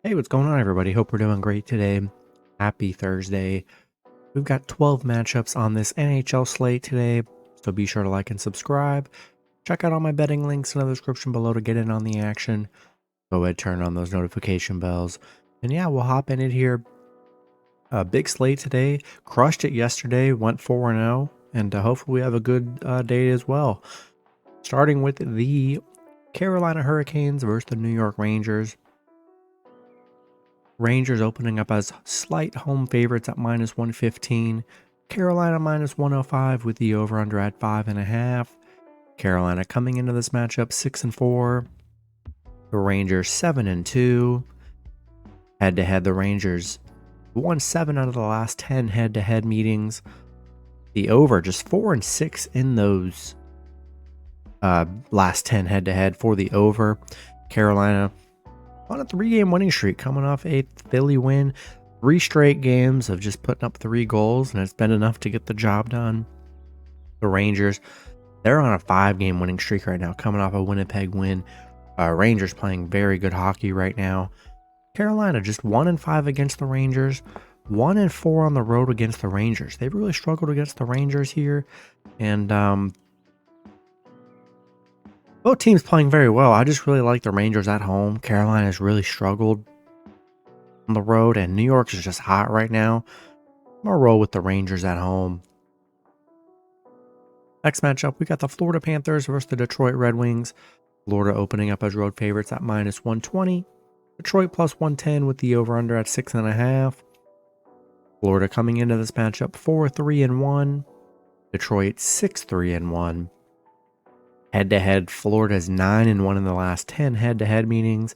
Hey, what's going on, everybody? Hope we're doing great today. Happy Thursday. We've got 12 matchups on this NHL slate today, so be sure to like and subscribe. Check out all my betting links in the description below to get in on the action. Go ahead, turn on those notification bells. And yeah, we'll hop in it here. A big slate today. Crushed it yesterday, went 4-0, and hopefully we have a good day as well. Starting with the Carolina Hurricanes versus the New York Rangers. Rangers opening up as slight home favorites at -115. Carolina -105 with the over-under at 5.5. Carolina coming into this matchup 6-4. The Rangers 7-2. Head-to-head, the Rangers won 7 out of the last 10 head-to-head meetings. The over just 4-6 in those last 10 head-to-head for the over. Carolina on a 3-game winning streak, coming off a Philly win. 3 straight games of just putting up 3 goals, and it's been enough to get the job done. The Rangers, they're on a 5-game winning streak right now, coming off a Winnipeg win. Rangers playing very good hockey right now. Carolina just 1-5 against the Rangers, 1-4 on the road against the Rangers. They've really struggled against the Rangers here, and both teams playing very well. I just really like the Rangers at home. Carolina's really struggled on the road, and New York is just hot right now. I'm going to roll with the Rangers at home. Next matchup, we got the Florida Panthers versus the Detroit Red Wings. Florida opening up as road favorites at -120. Detroit +110 with the over-under at 6.5. Florida coming into this matchup 4-3-1. Detroit 6-3-1. Head-to-head, Florida's 9-1 in the last 10 head-to-head meetings.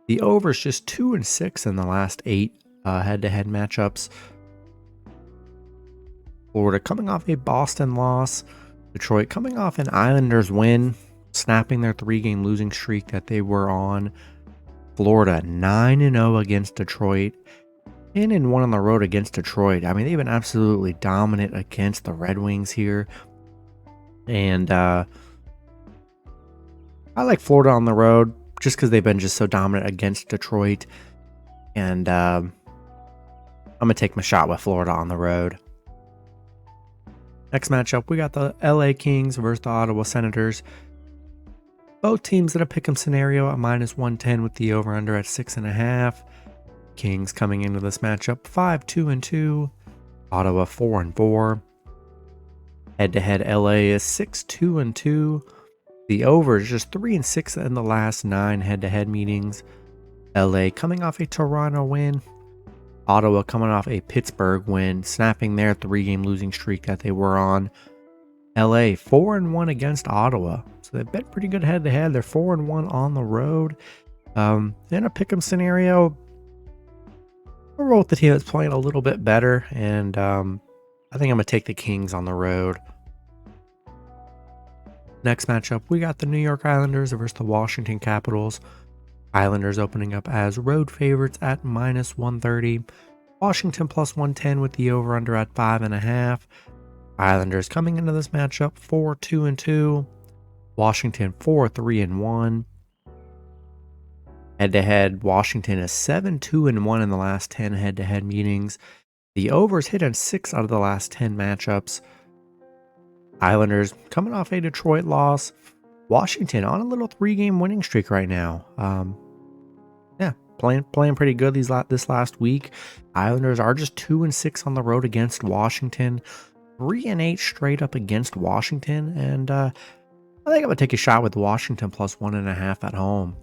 The over's just 2-6 in the last 8 head-to-head matchups. Florida coming off a Boston loss. Detroit coming off an Islanders win, snapping their 3-game losing streak that they were on. Florida 9-0 against Detroit, 10-1 on the road against Detroit. I mean, they've been absolutely dominant against the Red Wings here. And I like Florida on the road just because they've been just so dominant against Detroit. And I'm going to take my shot with Florida on the road. Next matchup, we got the LA Kings versus the Ottawa Senators. Both teams in a pick'em scenario at -110 with the over-under at 6.5. Kings coming into this matchup 5-2-2. Ottawa 4-4. Head-to-head, LA is 6-2-2. The over is just 3-6 in the last 9 head-to-head meetings. LA coming off a Toronto win. Ottawa coming off a Pittsburgh win, snapping their 3-game losing streak that they were on. LA 4-1 against Ottawa. So they've been pretty good head-to-head. They're 4-1 on the road. In a pick'em scenario, I'll roll with the team that's playing a little bit better. And I think I'm going to take the Kings on the road. Next matchup, we got the New York Islanders versus the Washington Capitals. Islanders opening up as road favorites at -130. Washington +110 with the over-under at 5.5. Islanders coming into this matchup 4-2-2. Washington 4-3-1. Head-to-head, Washington is 7-2-1 in the last 10 head-to-head meetings. The overs hit in 6 out of the last 10 matchups. Islanders coming off a Detroit loss. Washington on a little 3-game winning streak right now. Playing pretty good this last week. Islanders are just 2-6 on the road against Washington. 3-8 straight up against Washington. And I think I'm going to take a shot with Washington +1.5 at home.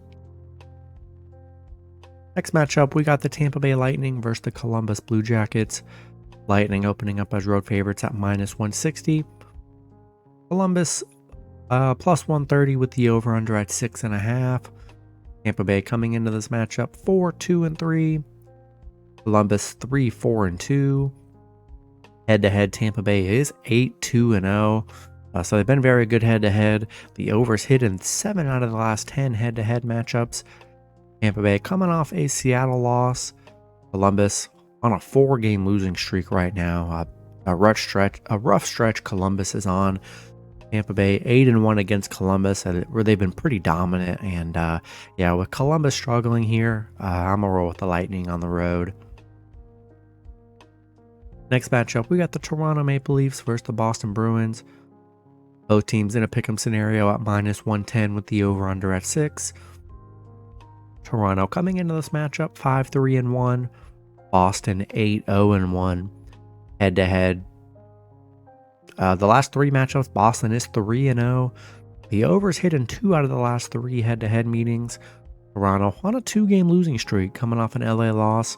Next matchup, we got the Tampa Bay Lightning versus the Columbus Blue Jackets. Lightning opening up as road favorites at -160. Columbus +130 with the over-under at 6.5. Tampa Bay coming into this matchup 4-2-3. Columbus 3-4-2. Head-to-head, Tampa Bay is 8-2-0. So they've been very good head-to-head. The overs hit in 7 out of the last 10 head-to-head matchups. Tampa Bay coming off a Seattle loss. Columbus on a 4-game losing streak right now. A rough stretch Columbus is on. Tampa Bay 8-1 against Columbus, where they've been pretty dominant. And yeah, with Columbus struggling here, I'm gonna roll with the Lightning on the road. Next matchup, we got the Toronto Maple Leafs versus the Boston Bruins. Both teams in a pick'em scenario at -110 with the over/under at 6. Toronto coming into this matchup 5-3-1. Boston 8-0-1. Head-to-head. The last 3 matchups, Boston is 3-0. The over's hit in 2 out of the last 3 head-to-head meetings. Toronto on a 2-game losing streak coming off an LA loss.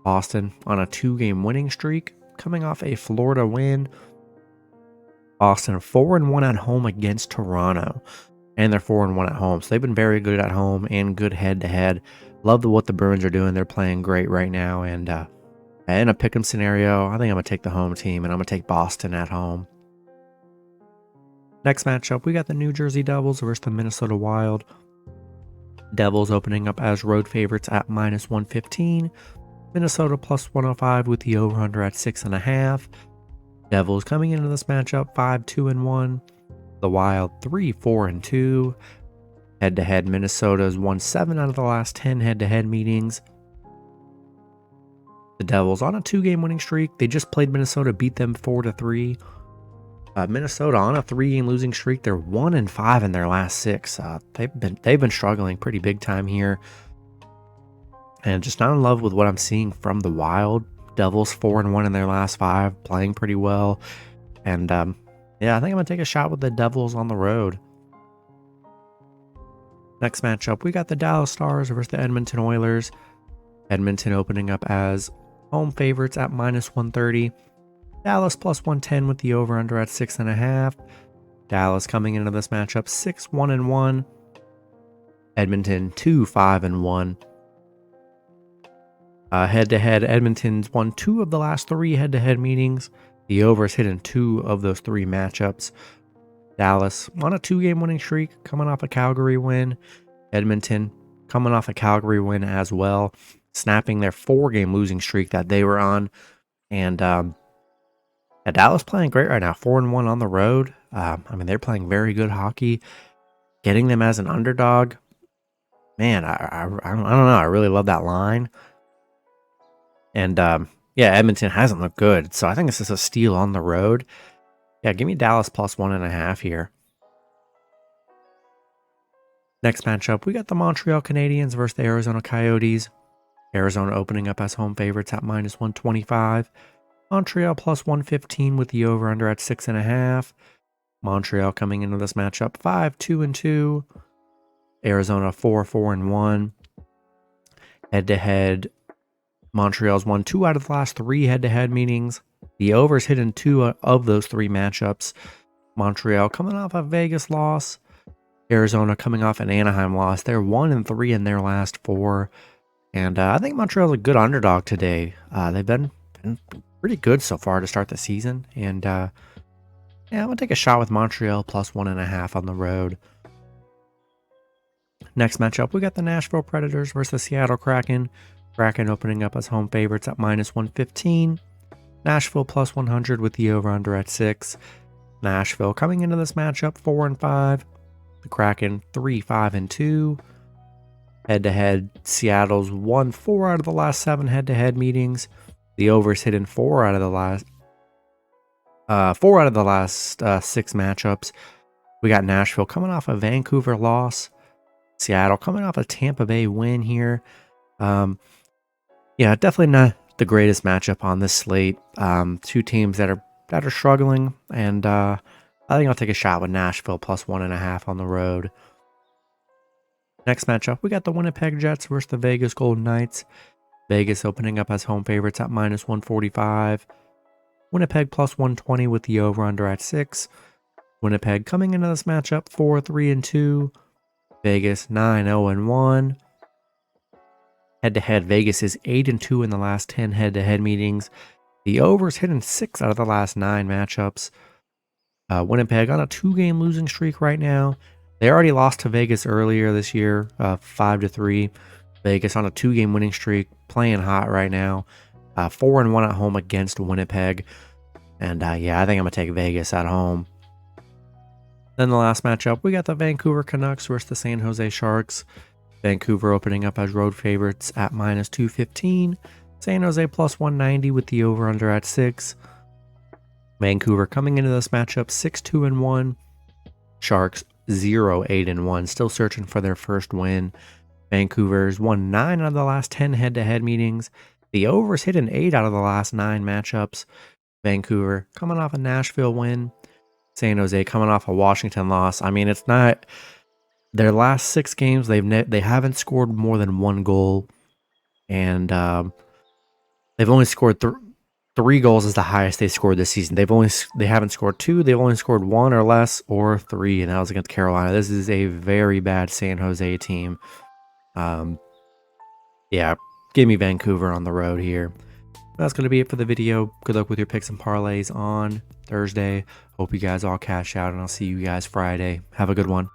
Boston on a 2-game winning streak coming off a Florida win. Boston 4-1 at home against Toronto, and they're 4-1 at home. So they've been very good at home and good head-to-head. Love what the Bruins are doing. They're playing great right now. And in a pick'em scenario, I think I'm going to take the home team, and I'm going to take Boston at home. Next matchup, we got the New Jersey Devils versus the Minnesota Wild. Devils opening up as road favorites at -115. Minnesota +105 with the over/under at 6.5. Devils coming into this matchup 5-2-1. The Wild 3-4-2. Head-to-head, Minnesota's won 7 out of the last 10 head-to-head meetings. The Devils on a 2-game winning streak. They just played Minnesota, beat them 4-3. Minnesota on a 3-game losing streak. They're 1-5 in their last 6. They've been struggling pretty big time here, and just not in love with what I'm seeing from the Wild. Devils 4-1 in their last 5, playing pretty well. And yeah, I think I'm gonna take a shot with the Devils on the road. Next matchup, we got the Dallas Stars versus the Edmonton Oilers. Edmonton opening up as home favorites at -130. Dallas +110 with the over/under at 6.5. Dallas coming into this matchup 6-1-1. Edmonton 2-5-1. Head-to-head, Edmonton's won 2 of the last 3 head-to-head meetings. The over's hit in 2 of those 3 matchups. Dallas on a 2-game winning streak, coming off a Calgary win. Edmonton coming off a Calgary win as well, snapping their 4-game losing streak that they were on. And Dallas playing great right now, 4-1 on the road. I mean, they're playing very good hockey. Getting them as an underdog, man, I don't know. I really love that line. And yeah, Edmonton hasn't looked good, so I think this is a steal on the road. Yeah, give me Dallas +1.5 here. Next matchup, we got the Montreal Canadiens versus the Arizona Coyotes. Arizona opening up as home favorites at -125. Montreal +115 with the over/under at 6.5. Montreal coming into this matchup 5-2-2. Arizona 4-4-1. Head-to-head, Montreal's won 2 out of the last 3 head-to-head meetings. The over's hit in 2 of those 3 matchups. Montreal coming off a Vegas loss. Arizona coming off an Anaheim loss. They're 1-3 in their last 4. And I think Montreal's a good underdog today. They've been pretty good so far to start the season. And yeah, I'm going to take a shot with Montreal +1.5 on the road. Next matchup, we got the Nashville Predators versus the Seattle Kraken. Kraken opening up as home favorites at -115. Nashville +100 with the over/under at 6. Nashville coming into this matchup 4-5. The Kraken 3-5-2. Head-to-head, Seattle's won 4 out of the last 7 head-to-head meetings. The over's hit in 4 out of the last 6 matchups. We got Nashville coming off a Vancouver loss. Seattle coming off a Tampa Bay win here. Yeah, definitely not the greatest matchup on this slate. 2 teams that are struggling, and I think I'll take a shot with Nashville +1.5 on the road. Next matchup, we got the Winnipeg Jets versus the Vegas Golden Knights. Vegas opening up as home favorites at -145. Winnipeg +120 with the over/under at 6. Winnipeg coming into this matchup 4-3-2. Vegas 9-0-1. Head-to-head, Vegas is 8-2 in the last 10 head-to-head meetings. The over's hit in 6 out of the last 9 matchups. Winnipeg on a 2-game losing streak right now. They already lost to Vegas earlier this year, 5-3. Vegas on a 2-game winning streak, playing hot right now. 4-1 at home against Winnipeg. And yeah, I think I'm going to take Vegas at home. Then the last matchup, we got the Vancouver Canucks versus the San Jose Sharks. Vancouver opening up as road favorites at minus 215. San Jose plus 190 with the over-under at 6. Vancouver coming into this matchup 6-2-1. Sharks 0-8-1. Still searching for their first win. Vancouver's won 9 out of the last 10 head-to-head meetings. The overs hit an 8 out of the last 9 matchups. Vancouver coming off a Nashville win. San Jose coming off a Washington loss. I mean, it's not their last 6 games. They haven't scored more than 1 goal, and they've only scored 3 goals is the highest they scored this season. They haven't scored 2. They've only scored 1 or less, or 3, and that was against Carolina. This is a very bad San Jose team. Yeah, give me Vancouver on the road here. That's going to be it for the video. Good luck with your picks and parlays on Thursday. Hope you guys all cash out, and I'll see you guys Friday. Have a good one.